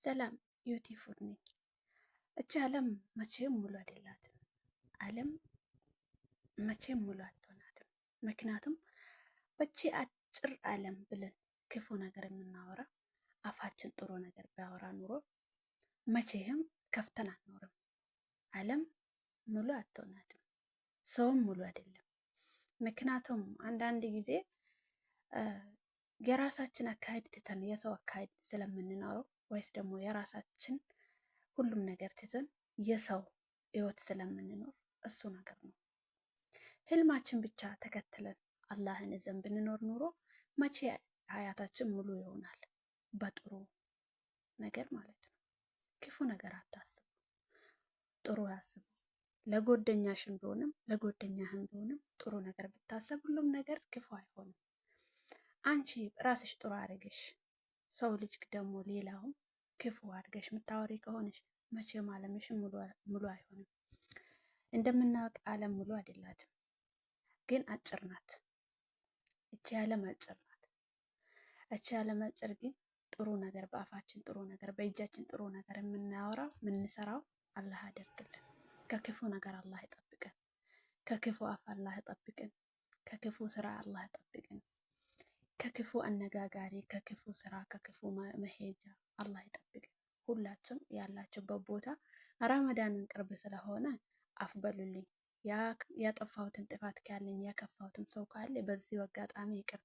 ሰላም ዩቲፉድ ነኝ። እቺ ዓለም መቼም ሙሉ አይደላትም። ዓለም መቼም ሙሉ አትሆናትም። ምክንያቱም በቺ አጭር ዓለም ብለን ክፉ ነገር የምናወራ አፋችን ጥሩ ነገር ቢያወራ ኑሮ መቼም ከፍተን አንኖርም። ዓለም ሙሉ አትሆናትም። ሰውም ሙሉ አይደለም። ምክንያቱም አንዳንድ ጊዜ የራሳችን አካሄድ ትተን የሰው አካሄድ ስለምንኖረው ወይስ ደግሞ የራሳችን ሁሉም ነገር ትተን የሰው ህይወት ስለምንኖር እሱ ነገር ነው። ህልማችን ብቻ ተከትለን አላህን እዘን ብንኖር ኑሮ መቼ ሀያታችን ሙሉ ይሆናል? በጥሩ ነገር ማለት ነው። ክፉ ነገር አታስቡ፣ ጥሩ አስቡ። ለጓደኛሽም ቢሆንም ለጓደኛህም ቢሆንም ጥሩ ነገር ብታሰብ ሁሉም ነገር ክፉ አይሆንም። አንቺ ራስሽ ጥሩ አድርገሽ ሰው ልጅ ደግሞ ሌላውን ክፉ አድርገሽ የምታወሪ ከሆነሽ መቼም ዓለምሽም ሙሉ አይሆንም። እንደምናውቅ ዓለም ሙሉ አይደላትም፣ ግን አጭር ናት። እቺ ዓለም አጭር ናት። እቺ ዓለም አጭር ግን ጥሩ ነገር በአፋችን ጥሩ ነገር በእጃችን ጥሩ ነገር የምናወራው የምንሰራው አላህ ያደርግልን። ከክፉ ነገር አላህ ይጠብቀን። ከክፉ አፍ አላህ ይጠብቀን። ከክፉ ስራ አላህ ይጠብቀን። ከክፉ አነጋጋሪ፣ ከክፉ ስራ፣ ከክፉ መሄጃ አላህ ይጠብቀን። ሁላችሁም ያላችሁበት ቦታ ረመዳንን ቅርብ ስለሆነ አፍ በሉልኝ። ያጠፋሁትን ጥፋት ካለኝ ያከፋሁትም ሰው ካለ በዚህ አጋጣሚ ይቅርታ